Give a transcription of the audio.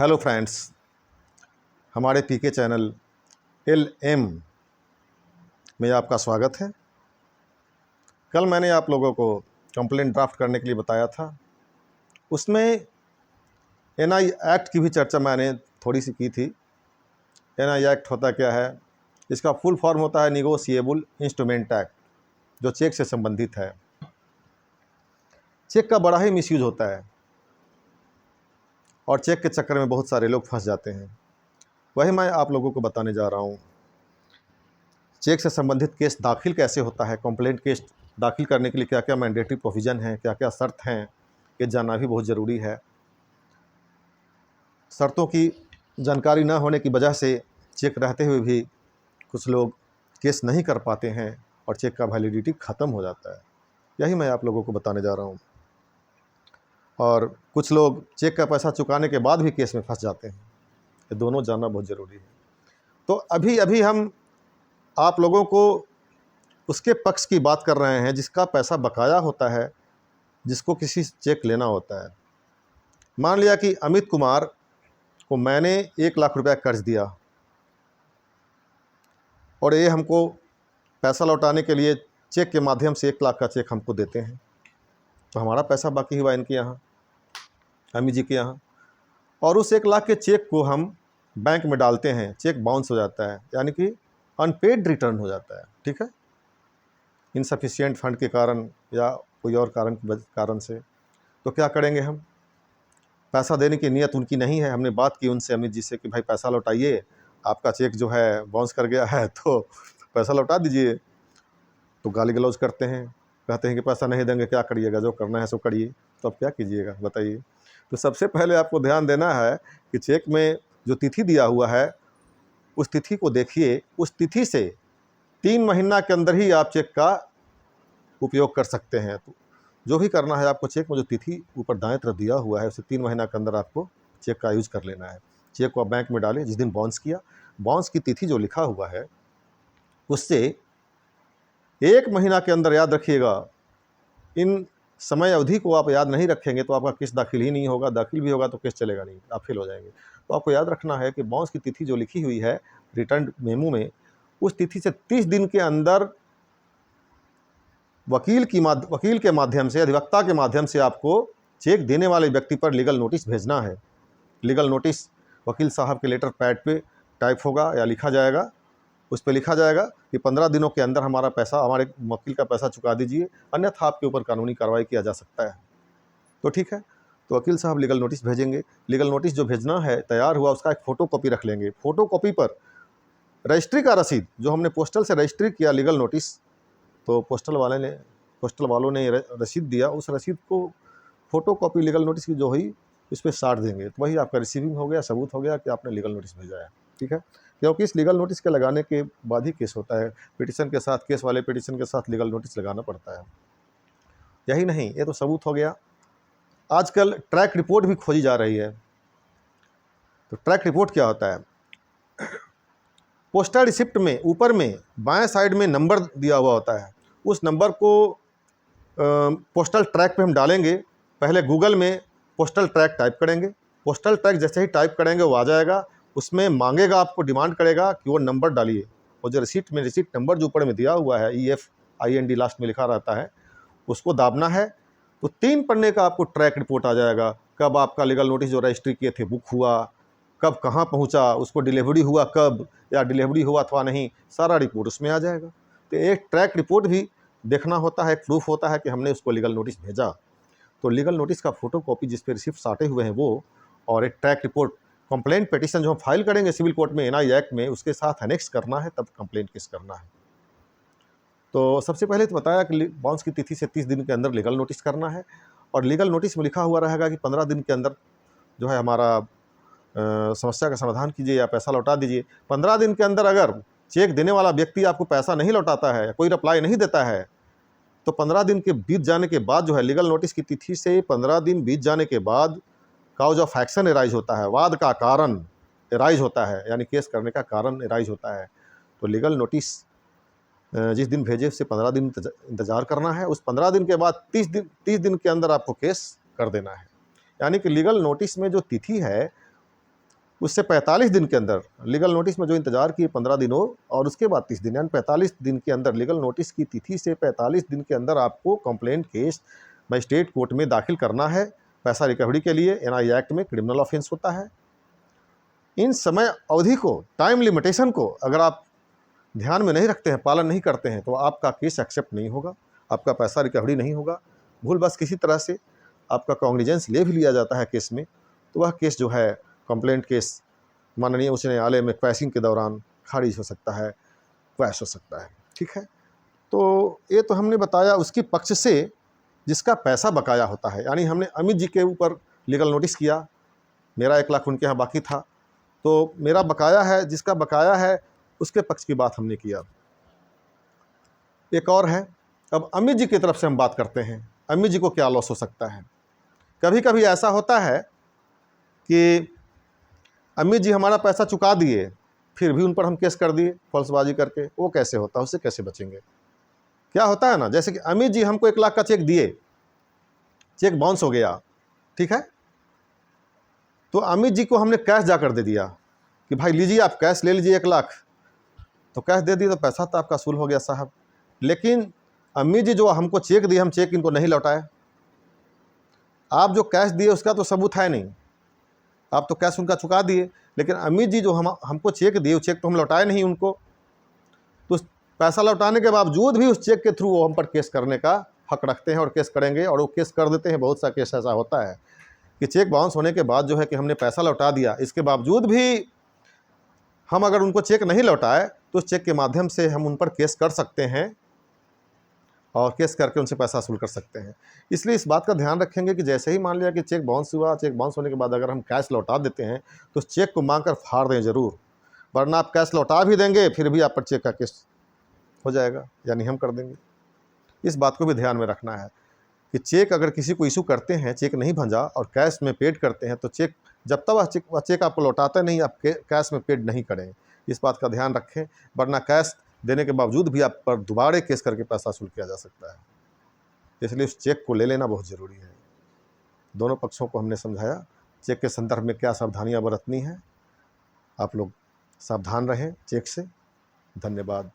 Hello friends, हमारे पीके channel LM में आपका स्वागत है। कल मैंने आप लोगों को कंप्लेंट ड्राफ्ट करने के लिए बताया था। उसमें NI एक्ट की भी चर्चा मैंने थोड़ी सी की थी। NI एक्ट होता क्या है? इसका फुल फॉर्म होता है निगोशिएबल इंस्ट्रूमेंट एक्ट, जो चेक से संबंधित है। चेक का बड़ा ही मिसयूज होता है और चेक के चक्कर में बहुत सारे लोग फंस जाते हैं। वही मैं आप लोगों को बताने जा रहा हूँ। चेक से संबंधित केस दाखिल कैसे होता है, कंप्लेंट केस दाखिल करने के लिए क्या क्या मैंडेटरी प्रोविज़न हैं, क्या क्या शर्त हैं, ये जानना भी बहुत ज़रूरी है। शर्तों की जानकारी न होने की वजह से चेक रहते हुए भी कुछ लोग केस नहीं कर पाते हैं और चेक का वैलिडिटी ख़त्म हो जाता है। यही मैं आप लोगों को बताने जा रहा हूँ। और कुछ लोग चेक का पैसा चुकाने के बाद भी केस में फंस जाते हैं। ये दोनों जानना बहुत ज़रूरी है। तो अभी हम आप लोगों को उसके पक्ष की बात कर रहे हैं जिसका पैसा बकाया होता है, जिसको किसी से चेक लेना होता है। मान लिया कि अमित कुमार को मैंने 1 लाख रुपया कर्ज दिया और ये हमको पैसा लौटाने के लिए चेक के माध्यम से 1 लाख का चेक हमको देते हैं। तो हमारा पैसा बाकी हुआ इनके यहाँ, अमित जी के यहाँ, और उस 1 लाख के चेक को हम बैंक में डालते हैं। चेक बाउंस हो जाता है, यानी कि अनपेड रिटर्न हो जाता है। ठीक है, इनसफिशिएंट फंड के कारण या कोई और कारण से। तो क्या करेंगे हम? पैसा देने की नीयत उनकी नहीं है। हमने बात की उनसे, अमित जी से, कि भाई पैसा लौटाइए, आपका चेक जो है बाउंस कर गया है तो पैसा लौटा दीजिए। तो गाली गलौज करते हैं, कहते हैं कि पैसा नहीं देंगे, क्या करिएगा, जो करना है सो करिए। तो अब क्या कीजिएगा बताइए? तो सबसे पहले आपको ध्यान देना है कि चेक में जो तिथि दिया हुआ है उस तिथि को देखिए। उस तिथि से 3 महीना के अंदर ही आप चेक का उपयोग कर सकते हैं। तो जो भी करना है आपको, चेक में जो तिथि ऊपर दाएं तरफ दिया हुआ है उसे 3 महीना के अंदर आपको चेक का यूज़ कर लेना है। चेक को आप बैंक में डालें। जिस दिन बाउंस किया, बाउंस की तिथि जो लिखा हुआ है उससे 1 महीना के अंदर, याद रखिएगा, इन समय अवधि को आप याद नहीं रखेंगे तो आपका केस दाखिल ही नहीं होगा। दाखिल भी होगा तो केस चलेगा नहीं, आप फेल हो जाएंगे। तो आपको याद रखना है कि बाउंस की तिथि जो लिखी हुई है रिटर्न मेमो में, उस तिथि से 30 दिन के अंदर वकील के माध्यम से, अधिवक्ता के माध्यम से आपको चेक देने वाले व्यक्ति पर लीगल नोटिस भेजना है। लीगल नोटिस वकील साहब के लेटर पैड पे टाइप होगा या लिखा जाएगा। उस पर लिखा जाएगा कि 15 दिनों के अंदर हमारा पैसा, हमारे वकील का पैसा चुका दीजिए, अन्यथा आपके ऊपर कानूनी कार्रवाई किया जा सकता है। तो ठीक है, तो वकील साहब लीगल नोटिस भेजेंगे। लीगल नोटिस जो भेजना है तैयार हुआ, उसका एक फ़ोटो कॉपी रख लेंगे। फ़ोटो कॉपी पर रजिस्ट्री का रसीद, जो हमने पोस्टल से रजिस्ट्री किया लीगल नोटिस, तो पोस्टल वालों ने रसीद दिया, उस रसीद को फ़ोटो कॉपी लीगल नोटिस की जो हुई इस पर साट देंगे। तो वही आपका रिसीविंग हो गया, सबूत हो गया कि आपने लीगल नोटिस भेजा है। ठीक है, क्योंकि इस लीगल नोटिस के लगाने के बाद ही केस होता है। पिटीशन के साथ, केस वाले पिटीशन के साथ लीगल नोटिस लगाना पड़ता है। यही नहीं, ये तो सबूत हो गया। आजकल ट्रैक रिपोर्ट भी खोजी जा रही है। तो ट्रैक रिपोर्ट क्या होता है? पोस्टल रिसिप्ट में ऊपर में बाएं साइड में नंबर दिया हुआ होता है। उस नंबर को पोस्टल ट्रैक पे हम डालेंगे। पहले गूगल में पोस्टल ट्रैक टाइप करेंगे। पोस्टल ट्रैक जैसे ही टाइप करेंगे वो आ जाएगा। उसमें मांगेगा, आपको डिमांड करेगा कि वो नंबर डालिए। वो जो रिसीट नंबर जो ऊपर में दिया हुआ है, EFIND लास्ट में लिखा रहता है, उसको दाबना है। तो 3 पन्ने का आपको ट्रैक रिपोर्ट आ जाएगा। कब आपका लीगल नोटिस जो रजिस्ट्री किए थे बुक हुआ, कब कहाँ पहुँचा, उसको डिलीवरी हुआ कब, या डिलीवरी हुआ अथवा नहीं, सारा रिपोर्ट उसमें आ जाएगा। तो एक ट्रैक रिपोर्ट भी देखना होता है, एक प्रूफ होता है कि हमने उसको लीगल नोटिस भेजा। तो लीगल नोटिस का फ़ोटो कॉपी जिस पे रिसिप्ट साटे हुए हैं वो, और एक ट्रैक रिपोर्ट, कंप्लेंट पिटीशन जो हम फाइल करेंगे सिविल कोर्ट में NI एक्ट में, उसके साथ एनेक्स करना है, तब कंप्लेंट केस करना है। तो सबसे पहले तो बताया कि बाउंस की तिथि से 30 दिन के अंदर लीगल नोटिस करना है। और लीगल नोटिस में लिखा हुआ रहेगा कि 15 दिन के अंदर जो है हमारा समस्या का समाधान कीजिए या पैसा लौटा दीजिए। 15 दिन के अंदर अगर चेक देने वाला व्यक्ति आपको पैसा नहीं लौटाता है, कोई रिप्लाई नहीं देता है, तो 15 दिन के बीत जाने के बाद जो है, लीगल नोटिस की तिथि से 15 दिन बीत जाने के बाद काउज ऑफ एक्शन एराइज होता है, वाद का कारण एराइज होता है, यानी केस करने का कारण एराइज होता है। तो लीगल नोटिस जिस दिन भेजे उससे 15 दिन इंतज़ार करना है। उस 15 दिन के बाद 30 दिन के अंदर आपको केस कर देना है। यानी कि लीगल नोटिस में जो तिथि है उससे 45 दिन के अंदर लीगल नोटिस में जो इंतज़ार किए 15 दिनों और उसके बाद 30 दिन, यानी 45 दिन के अंदर, लीगल नोटिस की तिथि से 45 दिन के अंदर आपको कंप्लेंट केस मजिस्ट्रेट कोर्ट में दाखिल करना है पैसा रिकवरी के लिए। एनआई एक्ट में क्रिमिनल ऑफेंस होता है। इन समय अवधि को, टाइम लिमिटेशन को अगर आप ध्यान में नहीं रखते हैं, पालन नहीं करते हैं, तो आपका केस एक्सेप्ट नहीं होगा, आपका पैसा रिकवरी नहीं होगा। भूल बस किसी तरह से आपका कॉग्निजेंस ले भी लिया जाता है केस में, तो वह केस जो है कंप्लेंट केस माननीय उच्च न्यायालय में क्वैशिंग के दौरान खारिज हो सकता है, क्वैश हो सकता है। ठीक है, तो ये तो हमने बताया उसके पक्ष से जिसका पैसा बकाया होता है। यानी हमने अमित जी के ऊपर लीगल नोटिस किया, मेरा 1 लाख उनके यहाँ बाकी था, तो मेरा बकाया है, जिसका बकाया है उसके पक्ष की बात हमने किया। एक और है, अब अमित जी की तरफ से हम बात करते हैं, अमित जी को क्या लॉस हो सकता है। कभी कभी ऐसा होता है कि अमित जी हमारा पैसा चुका दिए, फिर भी उन पर हम केस कर दिए फॉल्सबाजी करके। वो कैसे होता है, उससे कैसे बचेंगे। क्या होता है ना, जैसे कि अमित जी हमको 1 लाख का चेक दिए, चेक बाउंस हो गया, ठीक है, तो अमित जी को हमने कैश जाकर दे दिया कि भाई लीजिए आप कैश ले लीजिए 1 लाख, तो कैश दे दिए तो पैसा तो आपका वसूल हो गया साहब। लेकिन अमित जी जो हमको चेक दिए, हम चेक इनको नहीं लौटाए। आप जो कैश दिए उसका तो सबूत है नहीं, आप तो कैश उनका चुका दिए, लेकिन अमित जी जो हमको चेक दिए, वो चेक तो हम लौटाए नहीं उनको। तो पैसा लौटाने के बावजूद भी उस चेक के थ्रू वो हम पर केस करने का हक रखते हैं और केस करेंगे, और वो केस कर देते हैं। बहुत सा केस ऐसा होता है कि चेक बाउंस होने के बाद जो है कि हमने पैसा लौटा दिया, इसके बावजूद भी हम अगर उनको चेक नहीं लौटाए तो उस चेक के माध्यम से हम उन पर केस कर सकते हैं और केस करके उनसे पैसा वसूल कर सकते हैं। इसलिए इस बात का ध्यान रखेंगे कि जैसे ही मान लिया कि चेक बाउंस हुआ, चेक बाउंस होने के बाद अगर हम कैश लौटा देते हैं तो उस चेक को मांग कर फाड़ दें ज़रूर, वरना आप कैश लौटा भी देंगे फिर भी आप पर चेक का केस हो जाएगा, यानी हम कर देंगे। इस बात को भी ध्यान में रखना है कि चेक अगर किसी को इशू करते हैं, चेक नहीं भंजा और कैश में पेड करते हैं, तो चेक जब तक वह चेक आपको लौटाते नहीं, आप कैश में पेड नहीं करें। इस बात का ध्यान रखें, वरना कैश देने के बावजूद भी आप पर दोबारा केस करके पैसा वसूल किया जा सकता है। इसलिए उस चेक को ले लेना बहुत ज़रूरी है। दोनों पक्षों को हमने समझाया चेक के संदर्भ में क्या सावधानियां बरतनी है। आप लोग सावधान रहें चेक से। धन्यवाद।